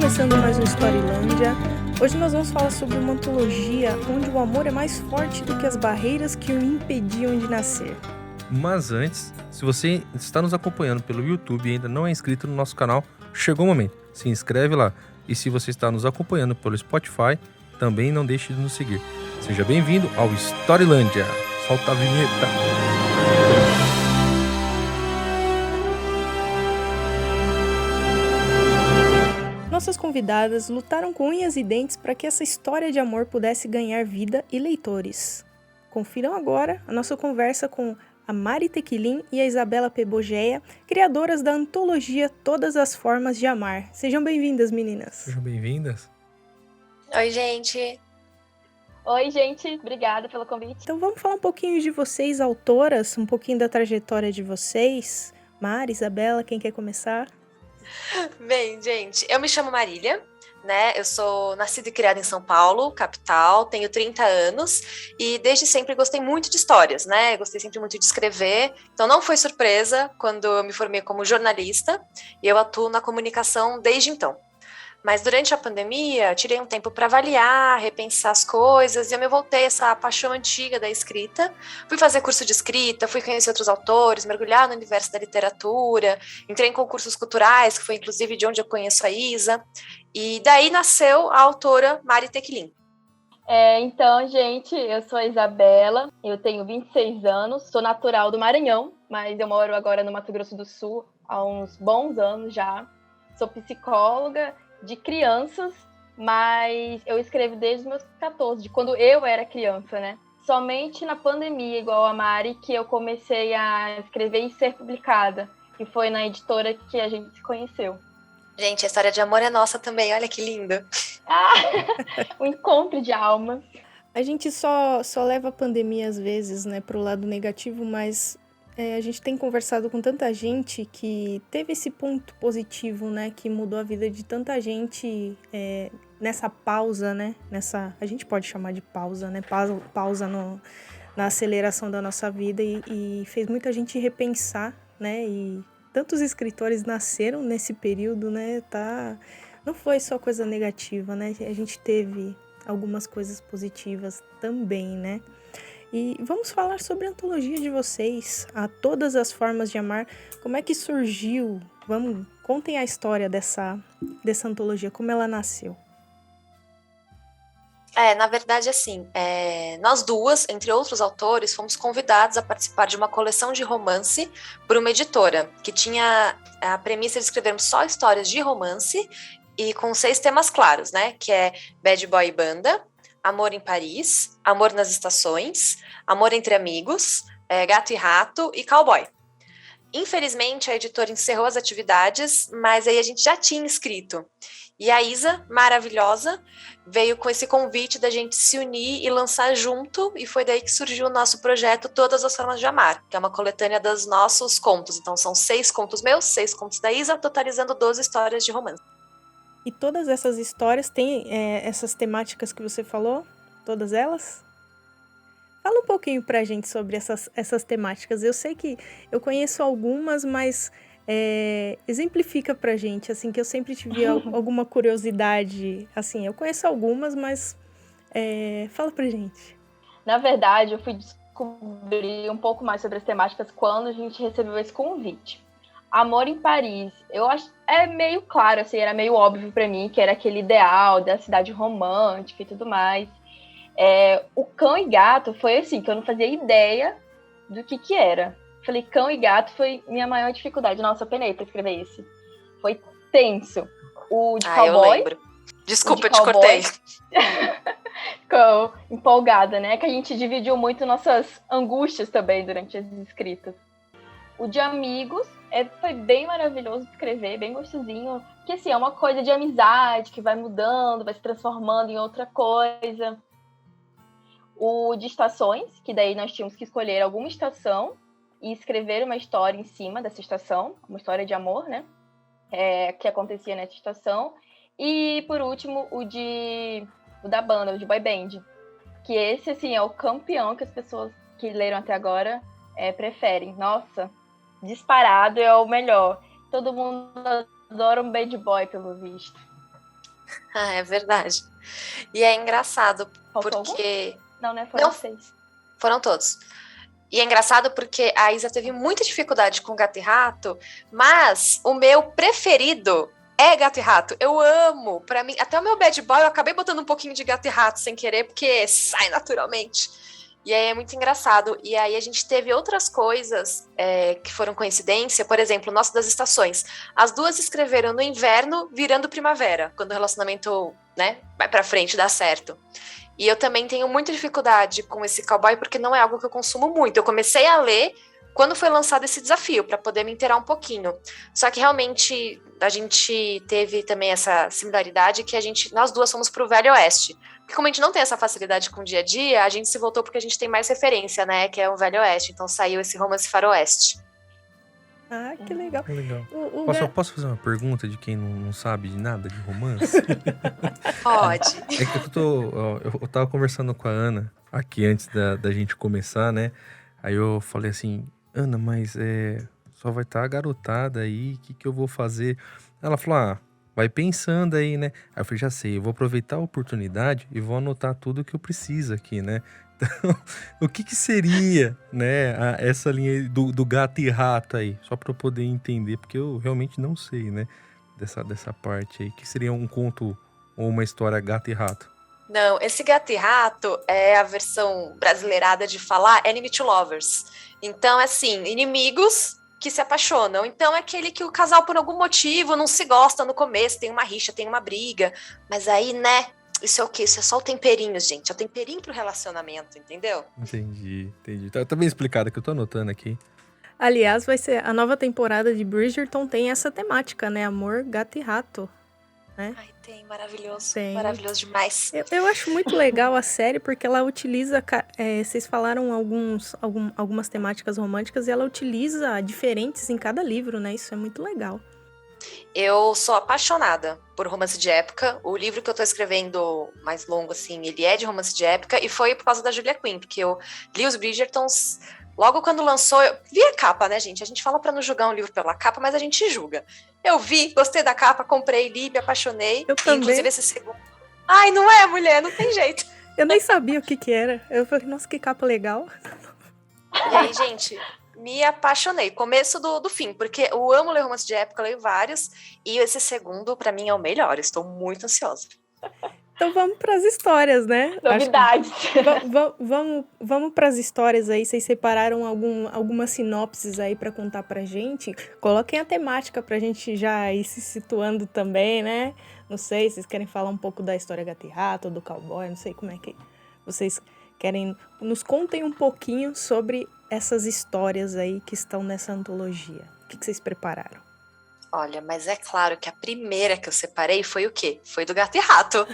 começando mais um Storylândia. Hoje nós vamos falar sobre uma antologia onde o amor é mais forte do que as barreiras que o impediam de nascer. Mas antes, se você está nos acompanhando pelo YouTube e ainda não é inscrito no nosso canal, chegou o momento, se inscreve lá. E se você está nos acompanhando pelo Spotify, também não deixe de nos seguir. Seja bem-vindo ao Storylândia. Solta a vinheta. Nossas convidadas lutaram com unhas e dentes para que essa história de amor pudesse ganhar vida e leitores. Confiram agora a nossa conversa com a Mari Tequilin e a Isabela Pebogeia, criadoras da antologia Todas as Formas de Amar. Sejam bem-vindas, meninas. Sejam bem-vindas. Oi, gente. Oi, gente. Obrigada pelo convite. Então vamos falar um pouquinho de vocês, autoras, um pouquinho da trajetória de vocês. Mari, Isabela, quem quer começar? Bem, gente, eu me chamo Marília, né? Eu sou nascida e criada em São Paulo, capital, tenho 30 anos e desde sempre gostei muito de histórias, né? Gostei sempre muito de escrever, então não foi surpresa quando eu me formei como jornalista e eu atuo na comunicação desde então. Mas durante a pandemia, tirei um tempo para avaliar, repensar as coisas, e eu me voltei a essa paixão antiga da escrita. Fui fazer curso de escrita, fui conhecer outros autores, mergulhar no universo da literatura, entrei em concursos culturais, que foi inclusive de onde eu conheço a Isa, e daí nasceu a autora Mari Tequilin. Então, gente, eu sou a Isabela, eu tenho 26 anos, sou natural do Maranhão, mas eu moro agora no Mato Grosso do Sul há uns bons anos já. Sou psicóloga de crianças, mas eu escrevo desde os meus 14, de quando eu era criança, né? Somente na pandemia, igual a Mari, que eu comecei a escrever e ser publicada, que foi na editora que a gente se conheceu. Gente, a história de amor é nossa também, olha que linda. Um encontro de almas. A gente só leva a pandemia às vezes, né, pro lado negativo, mas a gente tem conversado com tanta gente que teve esse ponto positivo, né, que mudou a vida de tanta gente nessa pausa, né, a gente pode chamar de pausa, né, pausa na aceleração da nossa vida e fez muita gente repensar, né, e tantos escritores nasceram nesse período, né, não foi só coisa negativa, né, a gente teve algumas coisas positivas também, né. E vamos falar sobre a antologia de vocês, a Todas as Formas de Amar. Como é que surgiu? Contem a história dessa antologia, como ela nasceu. Na verdade, assim, nós duas, entre outros autores, fomos convidados a participar de uma coleção de romance por uma editora, que tinha a premissa de escrevermos só histórias de romance e com 6 temas claros, né? Que é Bad Boy e Banda, Amor em Paris, Amor nas Estações, Amor entre Amigos, Gato e Rato e Cowboy. Infelizmente, a editora encerrou as atividades, mas aí a gente já tinha escrito. E a Isa, maravilhosa, veio com esse convite da gente se unir e lançar junto, e foi daí que surgiu o nosso projeto Todas as Formas de Amar, que é uma coletânea dos nossos contos. Então são 6 contos meus, 6 contos da Isa, totalizando 12 histórias de romance. E todas essas histórias têm essas temáticas que você falou? Todas elas? Fala um pouquinho pra gente sobre essas temáticas. Eu sei que eu conheço algumas, mas exemplifica pra gente, assim, que eu sempre tive alguma curiosidade. Assim, eu conheço algumas, mas fala pra gente. Na verdade, eu fui descobrir um pouco mais sobre as temáticas quando a gente recebeu esse convite. Amor em Paris, eu acho meio claro, assim, era meio óbvio pra mim que era aquele ideal da cidade romântica e tudo mais. O Cão e Gato foi assim, que eu não fazia ideia do que era. Falei, Cão e Gato foi minha maior dificuldade. Nossa, eu penei pra escrever esse. Foi tenso. O de Cowboy... eu lembro. Desculpa, eu te cortei. Ficou empolgada, né? Que a gente dividiu muito nossas angústias também durante as escritas. O de Amigos foi bem maravilhoso de escrever, bem gostosinho. Porque, assim, é uma coisa de amizade que vai mudando, vai se transformando em outra coisa. O de Estações, que daí nós tínhamos que escolher alguma estação e escrever uma história em cima dessa estação, uma história de amor, né? Que acontecia nessa estação. E, por último, o da banda, o de Boy Band. Que esse, assim, é o campeão que as pessoas que leram até agora preferem. Nossa, disparado é o melhor. Todo mundo adora um bad boy, pelo visto. Ah, é verdade. E é engraçado, Faltou porque... Não, né? Foram Não. 6. Foram todos. E é engraçado porque a Isa teve muita dificuldade com Gato e Rato, mas o meu preferido é Gato e Rato. Eu amo. Pra mim, até o meu Bad Boy, eu acabei botando um pouquinho de Gato e Rato sem querer, porque sai naturalmente. E aí é muito engraçado. E aí a gente teve outras coisas que foram coincidência. Por exemplo, o Nosso das Estações. As duas escreveram no inverno, virando primavera, quando o relacionamento, né, vai pra frente, dá certo. E eu também tenho muita dificuldade com esse cowboy, porque não é algo que eu consumo muito. Eu comecei a ler quando foi lançado esse desafio, para poder me inteirar um pouquinho. Só que realmente a gente teve também essa similaridade que nós duas fomos pro Velho Oeste. Porque como a gente não tem essa facilidade com o dia a dia, a gente se voltou porque a gente tem mais referência, né? Que é o Velho Oeste. Então saiu esse romance faroeste. Ah, que legal. Legal. O Posso fazer uma pergunta de quem não sabe de nada de romance? Pode. É que eu tava conversando com a Ana aqui antes da gente começar, né? Aí eu falei assim, Ana, mas só vai estar a garotada aí, o que eu vou fazer? Ela falou, vai pensando aí, né? Aí eu falei, já sei, eu vou aproveitar a oportunidade e vou anotar tudo que eu preciso aqui, né? Então, o que seria, né, essa linha do gato e rato aí? Só para eu poder entender, porque eu realmente não sei, né, dessa parte aí. Que seria um conto ou uma história gato e rato? Não, esse Gato e Rato é a versão brasileirada de falar enemy to lovers. Então, assim, inimigos que se apaixonam. Então, é aquele que o casal, por algum motivo, não se gosta no começo, tem uma rixa, tem uma briga. Mas aí, né, isso é o quê? Isso é só o temperinho, gente. É o temperinho pro relacionamento, entendeu? Entendi. Tá bem explicado que eu tô anotando aqui. Aliás, vai ser a nova temporada de Bridgerton tem essa temática, né? Amor, gato e rato. Ai, tem, maravilhoso. Tem. Maravilhoso demais. Eu acho muito legal a série porque ela utiliza. Vocês falaram algumas temáticas românticas e ela utiliza diferentes em cada livro, né? Isso é muito legal. Eu sou apaixonada por romance de época. O livro que eu tô escrevendo mais longo, assim, ele é de romance de época e foi por causa da Julia Quinn, porque eu li os Bridgertons logo quando lançou. Eu vi a capa, né, gente? A gente fala pra não julgar um livro pela capa, mas a gente julga. Eu vi, gostei da capa, comprei, li, me apaixonei. Eu também. Inclusive esse segundo. Ai, não é, mulher? Não tem jeito. Eu nem sabia o que era. Eu falei, nossa, que capa legal. E aí, gente, me apaixonei. Começo do fim, porque eu amo ler romance de época, leio vários, e esse segundo, pra mim, é o melhor. Estou muito ansiosa. Então vamos para as histórias, né? Novidades. Vamos para as histórias aí. Vocês separaram algumas sinopses aí para contar pra gente. Coloquem a temática pra gente já ir se situando também, né? Não sei, vocês querem falar um pouco da história Gato e Rato, ou do cowboy, não sei como é que vocês querem. Nos contem um pouquinho sobre essas histórias aí que estão nessa antologia. O que vocês prepararam? Olha, mas é claro que a primeira que eu separei foi o quê? Foi do Gato e Rato.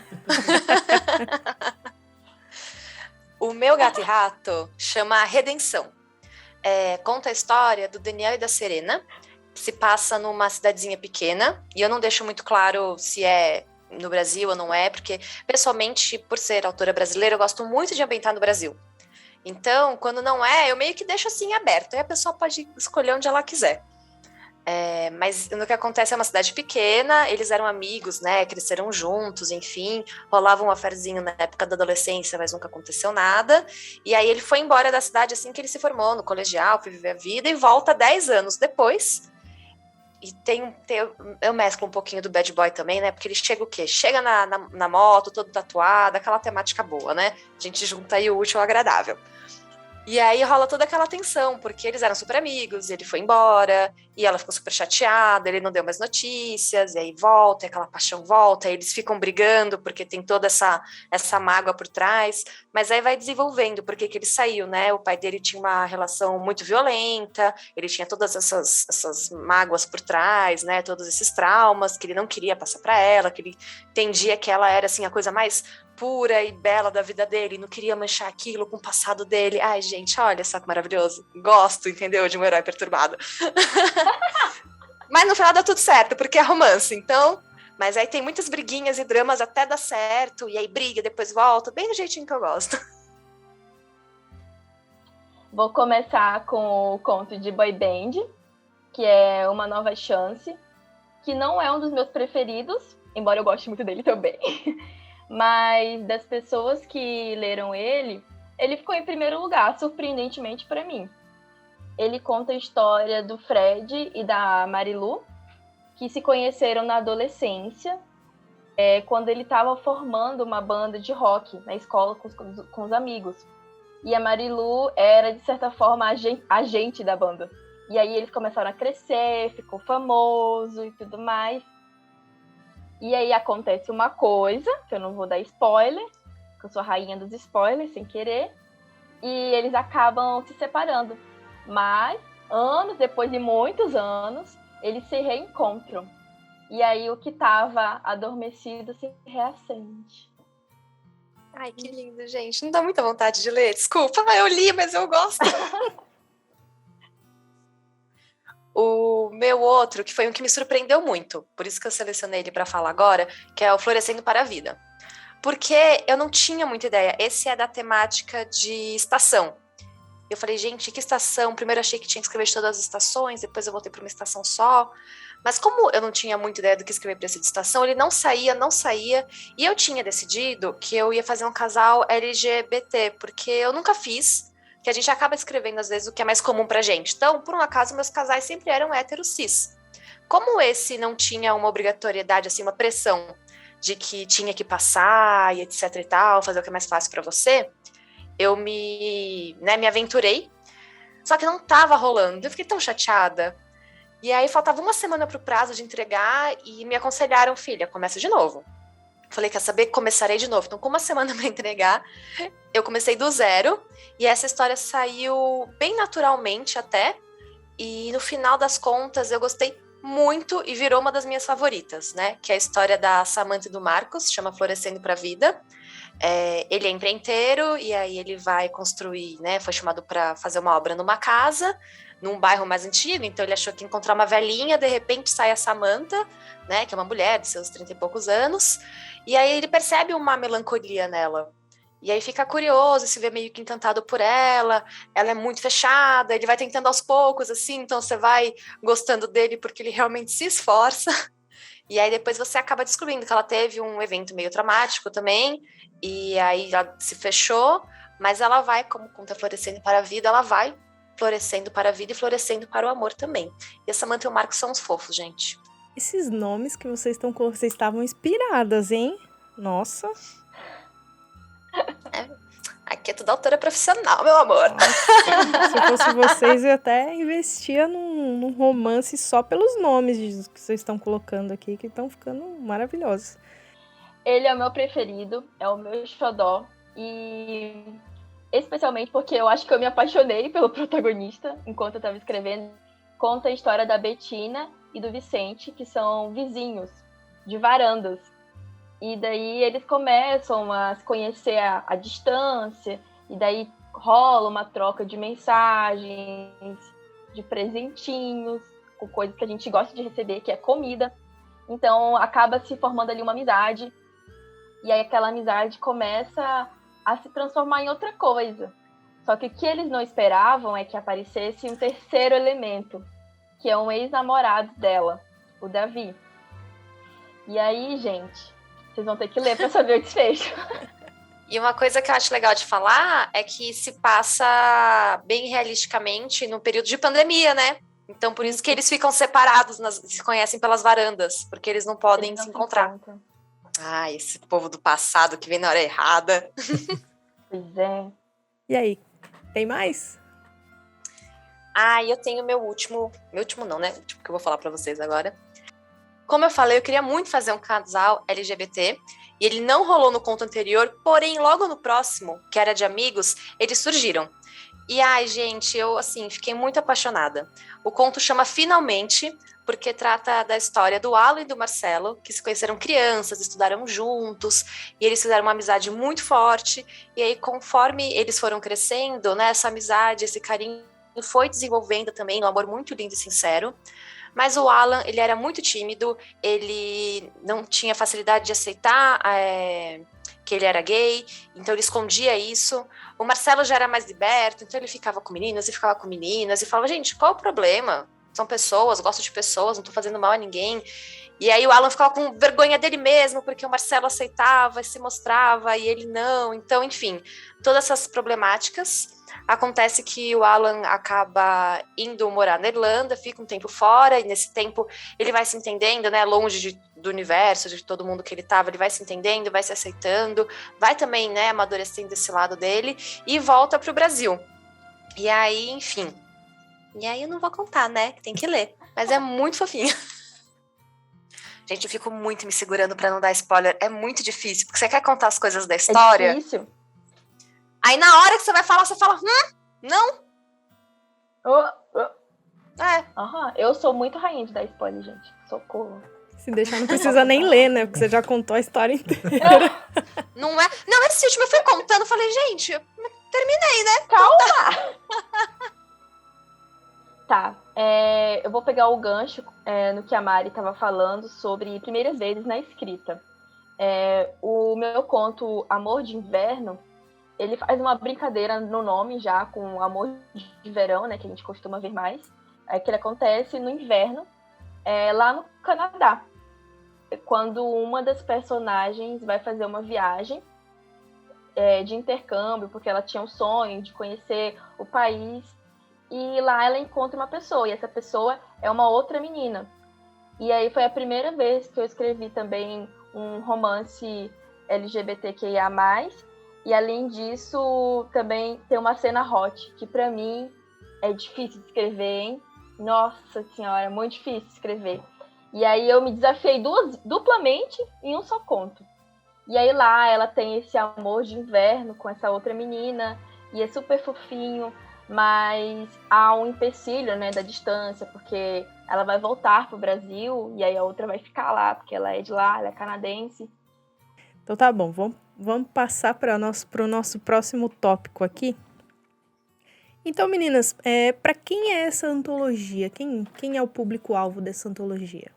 O meu Gato e Rato chama Redenção. Conta a história do Daniel e da Serena. Se passa numa cidadezinha pequena. E eu não deixo muito claro se é no Brasil ou não é, porque, pessoalmente, por ser autora brasileira, eu gosto muito de ambientar no Brasil. Então, quando não é, eu meio que deixo assim aberto. Aí a pessoa pode escolher onde ela quiser. Mas no que acontece é uma cidade pequena, eles eram amigos, né, cresceram juntos, enfim, rolava um affairzinho na época da adolescência, mas nunca aconteceu nada, e aí ele foi embora da cidade assim que ele se formou no colegial, foi viver a vida, e volta 10 anos depois, e eu mesclo um pouquinho do Bad Boy também, né, porque ele chega o quê? Chega na moto, todo tatuado, aquela temática boa, né, a gente junta aí o útil ao agradável. E aí rola toda aquela tensão, porque eles eram super amigos, ele foi embora, e ela ficou super chateada, ele não deu mais notícias, e aí volta, e aquela paixão volta, e eles ficam brigando, porque tem toda essa mágoa por trás, mas aí vai desenvolvendo, porque que ele saiu, né? O pai dele tinha uma relação muito violenta, ele tinha todas essas mágoas por trás, né? Todos esses traumas que ele não queria passar para ela, que ele entendia que ela era, assim, a coisa mais pura e bela da vida dele, não queria manchar aquilo com o passado dele. Ai, gente, olha só que maravilhoso. Gosto, entendeu? De um herói perturbado. Mas no final dá tudo certo, porque é romance, então... Mas aí tem muitas briguinhas e dramas até dar certo, e aí briga, depois volta, bem do jeitinho que eu gosto. Vou começar com o conto de Boy Band, que é Uma Nova Chance. que não é um dos meus preferidos, embora eu goste muito dele também. Mas das pessoas que leram ele ficou em primeiro lugar, surpreendentemente para mim. Ele conta a história do Fred e da Marilu, que se conheceram na adolescência, quando ele estava formando uma banda de rock na escola com os amigos. E a Marilu era, de certa forma, agente da banda. E aí eles começaram a crescer, ficou famoso e tudo mais. E aí acontece uma coisa, que eu não vou dar spoiler, que eu sou a rainha dos spoilers, sem querer, e eles acabam se separando. Mas, anos depois de muitos anos, eles se reencontram. E aí o que estava adormecido se reacende. Ai, que lindo, gente. Não dá muita vontade de ler, desculpa. Eu li, mas eu gosto. O meu outro, que foi um que me surpreendeu muito, por isso que eu selecionei ele para falar agora, que é o Florescendo para a Vida. Porque eu não tinha muita ideia. Esse é da temática de estação. Eu falei, gente, que estação? Primeiro eu achei que tinha que escrever de todas as estações, depois eu voltei para uma estação só. Mas como eu não tinha muita ideia do que escrever para essa estação, ele não saía. E eu tinha decidido que eu ia fazer um casal LGBT, porque eu nunca fiz, que a gente acaba escrevendo, às vezes, o que é mais comum pra gente. Então, por um acaso, meus casais sempre eram héteros cis. Como esse não tinha uma obrigatoriedade, assim, uma pressão de que tinha que passar e etc e tal, fazer o que é mais fácil pra você, eu me aventurei, só que não tava rolando. Eu fiquei tão chateada. E aí, faltava uma semana pro prazo de entregar e me aconselharam, filha, começa de novo. Falei, quer saber? Começarei de novo. Então, com uma semana para entregar, eu comecei do zero. E essa história saiu bem naturalmente até. E no final das contas, eu gostei muito e virou uma das minhas favoritas, né? Que é a história da Samantha e do Marcos, chama Florescendo para a Vida. Ele é empreiteiro e aí ele vai construir, né? Foi chamado para fazer uma obra numa casa, num bairro mais antigo. Então, ele achou que ia encontrar uma velhinha. De repente, sai a Samantha, né? Que é uma mulher de seus 30 e poucos anos. E aí ele percebe uma melancolia nela. E aí fica curioso, se vê meio que encantado por ela. Ela é muito fechada, ele vai tentando aos poucos, assim. Então você vai gostando dele porque ele realmente se esforça. E aí depois você acaba descobrindo que ela teve um evento meio traumático também. E aí ela se fechou, mas ela vai, como conta Florescendo para a Vida, ela vai florescendo para a vida e florescendo para o amor também. E a Samantha e o Marcos são os fofos, gente. Esses nomes que vocês estavam inspiradas, hein? Nossa. Aqui é tudo autora profissional, meu amor. Nossa, se eu fosse vocês, eu até investia num romance só pelos nomes que vocês estão colocando aqui, que estão ficando maravilhosos. Ele é o meu preferido, é o meu xodó. E especialmente porque eu acho que eu me apaixonei pelo protagonista enquanto eu estava escrevendo. Conta a história da Betina e do Vicente, que são vizinhos de varandas. E daí eles começam a se conhecer à distância, e daí rola uma troca de mensagens, de presentinhos, com coisas que a gente gosta de receber, que é comida. Então acaba se formando ali uma amizade, e aí aquela amizade começa a se transformar em outra coisa. Só que o que eles não esperavam é que aparecesse um terceiro elemento, que é um ex-namorado dela, o Davi. E aí, gente, vocês vão ter que ler para saber o desfecho. E uma coisa que eu acho legal de falar é que se passa bem realisticamente no período de pandemia, né? Então, por isso que eles ficam separados, se conhecem pelas varandas, porque eles não podem se encontrar. Ah, esse povo do passado que vem na hora errada. Pois é. E aí, tem mais? Ah, e eu tenho meu último não, né? Tipo, que eu vou falar pra vocês agora. Como eu falei, eu queria muito fazer um casal LGBT, e ele não rolou no conto anterior, porém, logo no próximo, que era de amigos, eles surgiram. E, ai, gente, eu, assim, fiquei muito apaixonada. O conto chama Finalmente, porque trata da história do Alan e do Marcelo, que se conheceram crianças, estudaram juntos, e eles fizeram uma amizade muito forte, e aí, conforme eles foram crescendo, né, essa amizade, esse carinho foi desenvolvendo também um amor muito lindo e sincero. Mas o Alan, ele era muito tímido, ele não tinha facilidade de aceitar que ele era gay, então ele escondia isso. O Marcelo já era mais liberto, então ele ficava com meninas e ficava com meninas, e falava, gente, qual o problema? são pessoas, gosto de pessoas, não tô fazendo mal a ninguém. E aí o Alan ficava com vergonha dele mesmo, porque o Marcelo aceitava e se mostrava, e ele não. Então, enfim, todas essas problemáticas. Acontece que o Alan acaba indo morar na Irlanda, fica um tempo fora, e nesse tempo ele vai se entendendo, né, longe do universo, de todo mundo que ele estava, ele vai se entendendo, vai se aceitando, vai também, né, amadurecendo esse lado dele, e volta para o Brasil. E aí, enfim. E aí eu não vou contar, né, tem que ler, mas é muito fofinho. Gente, eu fico muito me segurando para não dar spoiler, é muito difícil, porque você quer contar as coisas da história... É difícil. Aí na hora que você vai falar, você fala, não. Eu sou muito rainha de dar spoiler, gente. Socorro. Se deixar, não precisa nem ler, né? Porque você já contou a história inteira. Não é? Não, esse último eu fui contando, falei, gente, eu terminei, né? Calma! Tá, eu vou pegar o gancho no que a Mari estava falando sobre primeiras vezes na escrita. O meu conto Amor de Inverno, ele faz uma brincadeira no nome já com Amor de Verão, né, que a gente costuma ver mais, que ele acontece no inverno, lá no Canadá, quando uma das personagens vai fazer uma viagem de intercâmbio, porque ela tinha um sonho de conhecer o país, e lá ela encontra uma pessoa, e essa pessoa é uma outra menina. E aí foi a primeira vez que eu escrevi também um romance LGBTQIA+, e além disso, também tem uma cena hot, que pra mim é difícil de escrever, hein? Nossa senhora, muito difícil de escrever. E aí eu me desafiei duplamente em um só conto. E aí lá ela tem esse amor de inverno com essa outra menina, e é super fofinho, mas há um empecilho, né, da distância, porque ela vai voltar pro Brasil, e aí a outra vai ficar lá, porque ela é de lá, ela é canadense. Então tá bom, vamos passar para o nosso próximo tópico aqui. Então, meninas, para quem é essa antologia? Quem é o público-alvo dessa antologia?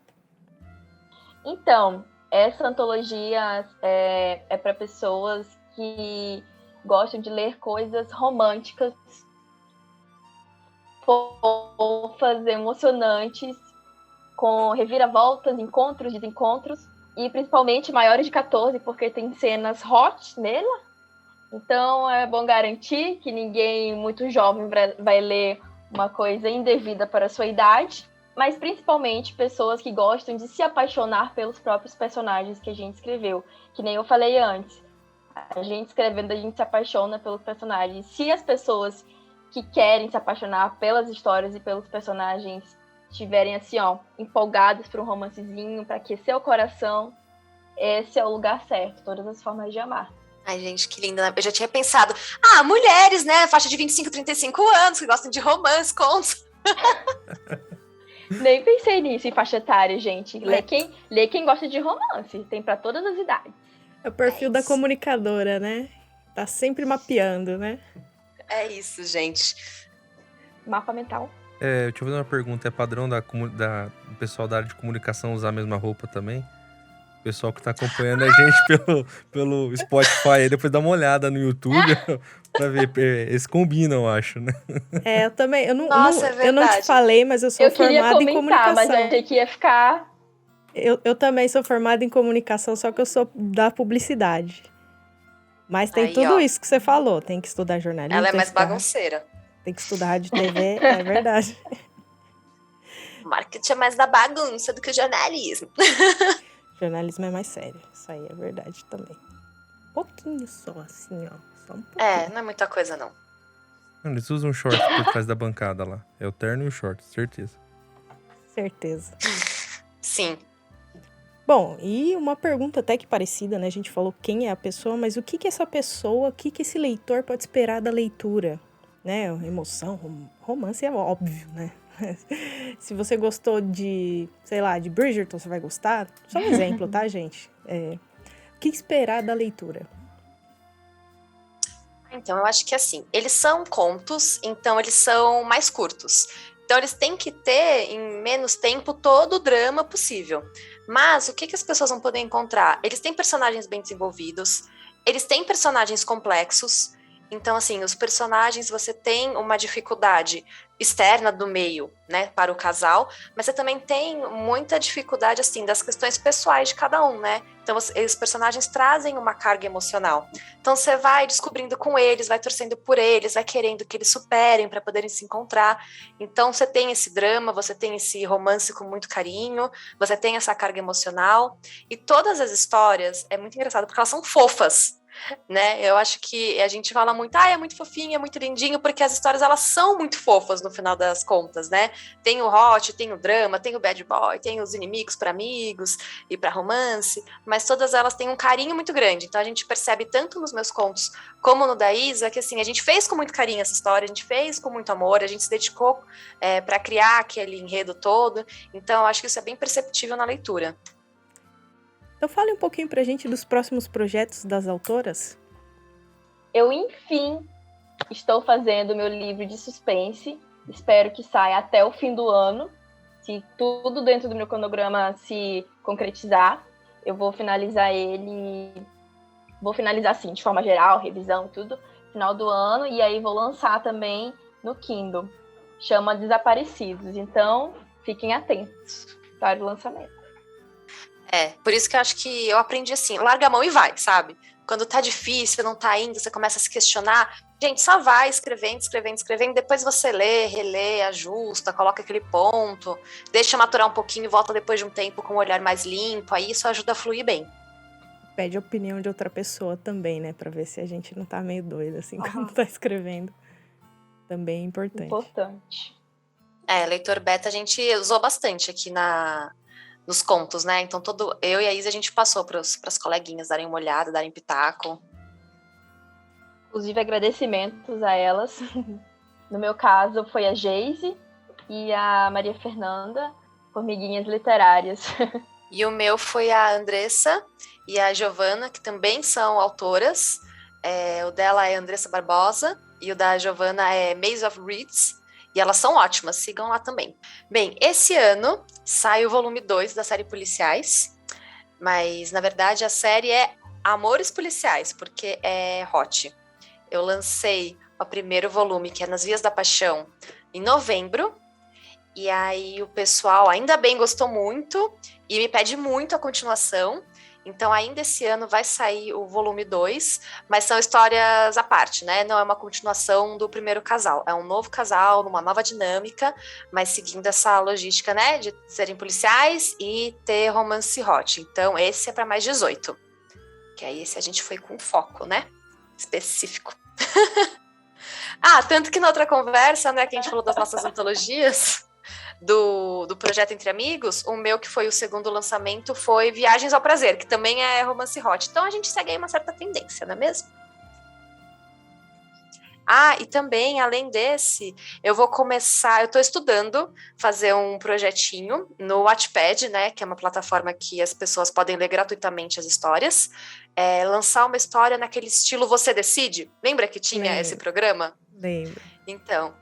Então, essa antologia é para pessoas que gostam de ler coisas românticas, fofas, emocionantes, com reviravoltas, encontros, desencontros, e principalmente maiores de 14, porque tem cenas hot nela. Então é bom garantir que ninguém muito jovem vai ler uma coisa indevida para a sua idade, mas principalmente pessoas que gostam de se apaixonar pelos próprios personagens que a gente escreveu. Que nem eu falei antes, a gente escrevendo, a gente se apaixona pelos personagens. Se as pessoas que querem se apaixonar pelas histórias e pelos personagens estiverem assim, ó, empolgados para um romancezinho, para aquecer o coração, esse é o lugar certo, todas as formas de amar. Ai, gente, que linda. Eu já tinha pensado, mulheres, né, faixa de 25, 35 anos, que gostam de romance, contos. Nem pensei nisso em faixa etária, gente. Lê quem gosta de romance, tem para todas as idades. É o perfil da comunicadora, né? Tá sempre mapeando, né? É isso, gente. Mapa mental. Deixa eu fazer uma pergunta. É padrão do pessoal da área de comunicação usar a mesma roupa também? O pessoal que tá acompanhando a gente pelo Spotify, aí depois dá uma olhada no YouTube pra ver. Eles combinam, eu acho, né? Eu também. Eu É não te falei, mas eu sou formada em comunicação. Mas eu achei que ia ficar... Eu também sou formada em comunicação, só que eu sou da publicidade. Mas tem tudo isso que você falou. Tem que estudar jornalismo. Ela é mais bagunceira. Tem que estudar rádio e TV, é verdade. Marketing é mais da bagunça do que o jornalismo. Jornalismo é mais sério. Isso aí é verdade também. Um pouquinho só, assim, ó. Só um pouquinho. Não é muita coisa, não. Eles usam short por trás da bancada lá. É o terno e o short, certeza. Certeza. Sim. Bom, e uma pergunta até que parecida, né? A gente falou quem é a pessoa, mas o que essa pessoa, o que esse leitor pode esperar da leitura? Né? Emoção, romance é óbvio, né? Se você gostou de, sei lá, de Bridgerton, você vai gostar. Só um exemplo, tá, gente? O que esperar da leitura? Então, eu acho que assim, eles são contos, então eles são mais curtos. Então, eles têm que ter, em menos tempo, todo o drama possível. Mas, o que as pessoas vão poder encontrar? Eles têm personagens bem desenvolvidos, eles têm personagens complexos, Então, assim, os personagens, você tem uma dificuldade externa do meio, né, para o casal, mas você também tem muita dificuldade, assim, das questões pessoais de cada um, né? Então, os personagens trazem uma carga emocional. Então, você vai descobrindo com eles, vai torcendo por eles, vai querendo que eles superem para poderem se encontrar. Então, você tem esse drama, você tem esse romance com muito carinho, você tem essa carga emocional. E todas as histórias, é muito engraçado, porque elas são fofas, né? Eu acho que a gente fala muito, é muito fofinho, é muito lindinho, porque as histórias, elas são muito fofas no final das contas, né? Tem o hot, tem o drama, tem o bad boy, tem os inimigos para amigos e para romance, mas todas elas têm um carinho muito grande. Então a gente percebe tanto nos meus contos como no da Isa, que assim, a gente fez com muito carinho essa história, a gente fez com muito amor, a gente se dedicou para criar aquele enredo todo. Então eu acho que isso é bem perceptível na leitura. Então fale um pouquinho pra gente dos próximos projetos das autoras. Eu, enfim, estou fazendo meu livro de suspense. Espero que saia até o fim do ano. Se tudo dentro do meu cronograma se concretizar, eu vou finalizar ele. Vou finalizar, assim, de forma geral, revisão, tudo, final do ano. E aí vou lançar também no Kindle. Chama Desaparecidos. Então, fiquem atentos para o lançamento. Por isso que eu acho que eu aprendi assim, larga a mão e vai, sabe? Quando tá difícil, não tá indo, você começa a se questionar. Gente, só vai escrevendo, depois você lê, relê, ajusta, coloca aquele ponto, deixa maturar um pouquinho e volta depois de um tempo com um olhar mais limpo, aí isso ajuda a fluir bem. Pede a opinião de outra pessoa também, né? Pra ver se a gente não tá meio doido, assim, quando tá escrevendo. Também é importante. Importante. Leitor beta a gente usou bastante aqui nos contos, né? Então, eu e a Isa, a gente passou para as coleguinhas darem uma olhada, darem pitaco. Inclusive, agradecimentos a elas. No meu caso, foi a Geise e a Maria Fernanda, formiguinhas literárias. E o meu foi a Andressa e a Giovana, que também são autoras. O dela é Andressa Barbosa e o da Giovana é Maze of Reeds. E elas são ótimas, sigam lá também. Bem, esse ano sai o volume 2 da série Policiais, mas na verdade a série é Amores Policiais, porque é hot. Eu lancei o primeiro volume, que é Nas Vias da Paixão, em novembro, e aí o pessoal ainda bem gostou muito e me pede muito a continuação. Então, ainda esse ano vai sair o volume 2, mas são histórias à parte, né? Não é uma continuação do primeiro casal. É um novo casal, numa nova dinâmica, mas seguindo essa logística, né? De serem policiais e ter romance hot. Então, esse é para mais 18. Que aí esse a gente foi com foco, né? Específico. Tanto que na outra conversa, né? Que a gente falou das nossas antologias... Do projeto Entre Amigos, o meu, que foi o segundo lançamento, foi Viagens ao Prazer, que também é romance hot. Então a gente segue aí uma certa tendência, não é mesmo? E também, além desse, eu estou estudando fazer um projetinho no Wattpad, né, que é uma plataforma que as pessoas podem ler gratuitamente as histórias, lançar uma história naquele estilo Você Decide. Lembra que tinha esse programa? Lembro. Então,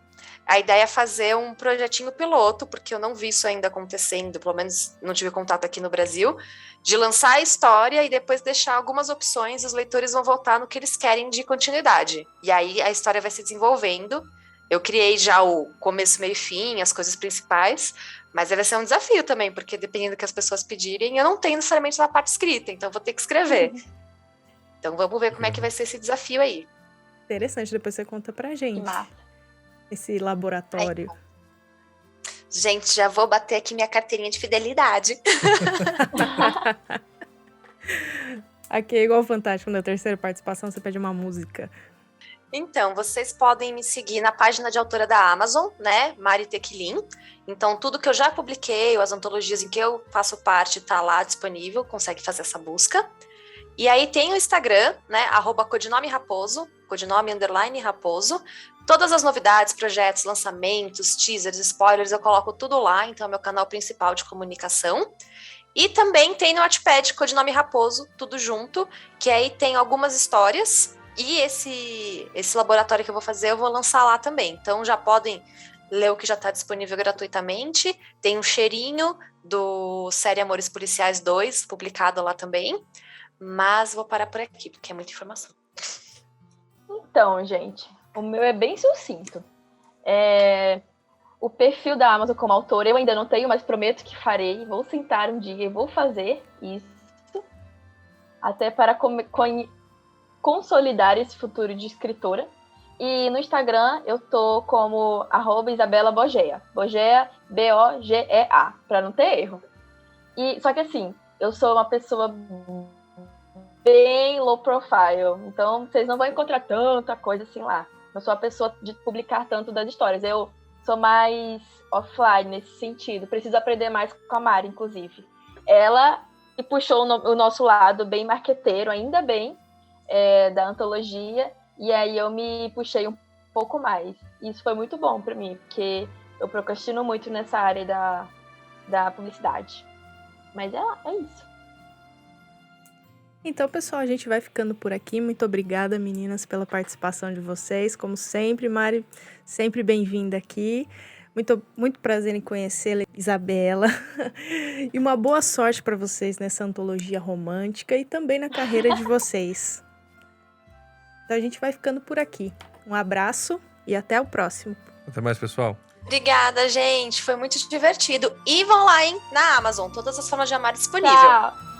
a ideia é fazer um projetinho piloto, porque eu não vi isso ainda acontecendo, pelo menos não tive contato aqui no Brasil, de lançar a história e depois deixar algumas opções, e os leitores vão votar no que eles querem de continuidade. E aí a história vai se desenvolvendo. Eu criei já o começo, meio e fim, as coisas principais, mas vai ser um desafio também, porque dependendo do que as pessoas pedirem, eu não tenho necessariamente na parte escrita, então vou ter que escrever. Então vamos ver como é que vai ser esse desafio aí. Interessante, depois você conta pra gente. Que massa. Esse laboratório. Gente, já vou bater aqui minha carteirinha de fidelidade. Aqui é igual o Fantástico, na terceira participação você pede uma música. Então, vocês podem me seguir na página de autora da Amazon, né, Mari Tequilin. Então, tudo que eu já publiquei, as antologias em que eu faço parte, tá lá disponível, consegue fazer essa busca. E aí tem o Instagram, né, @codinome_raposo, codinome_raposo. Todas as novidades, projetos, lançamentos, teasers, spoilers, eu coloco tudo lá, então é o meu canal principal de comunicação. E também tem no Wattpad, Codinome Raposo, tudo junto, que aí tem algumas histórias, e esse laboratório que eu vou fazer, eu vou lançar lá também. Então já podem ler o que já está disponível gratuitamente, tem um cheirinho do série Amores Policiais 2, publicado lá também, mas vou parar por aqui, porque é muita informação. Então, gente, o meu é bem sucinto. O perfil da Amazon como autora eu ainda não tenho, mas prometo que farei. Vou sentar um dia e vou fazer isso. Até para consolidar esse futuro de escritora. E no Instagram eu tô como @IsabelaBogea. Bogea, Bogea, para não ter erro. Só que assim, eu sou uma pessoa bem low profile, então vocês não vão encontrar tanta coisa assim lá. Não sou a pessoa de publicar tanto das histórias. Eu sou mais offline nesse sentido. Preciso aprender mais com a Mari, inclusive. Ela que puxou o nosso lado bem marqueteiro, ainda bem, da antologia. E aí eu me puxei um pouco mais. Isso foi muito bom para mim, porque eu procrastino muito nessa área da publicidade. Mas é isso. Então, pessoal, a gente vai ficando por aqui. Muito obrigada, meninas, pela participação de vocês. Como sempre, Mari, sempre bem-vinda aqui. Muito prazer em conhecê-la, Isabela. E uma boa sorte para vocês nessa antologia romântica e também na carreira de vocês. Então, a gente vai ficando por aqui. Um abraço e até o próximo. Até mais, pessoal. Obrigada, gente. Foi muito divertido. E vão lá, hein, na Amazon. Todas as formas de amar disponível. Tchau.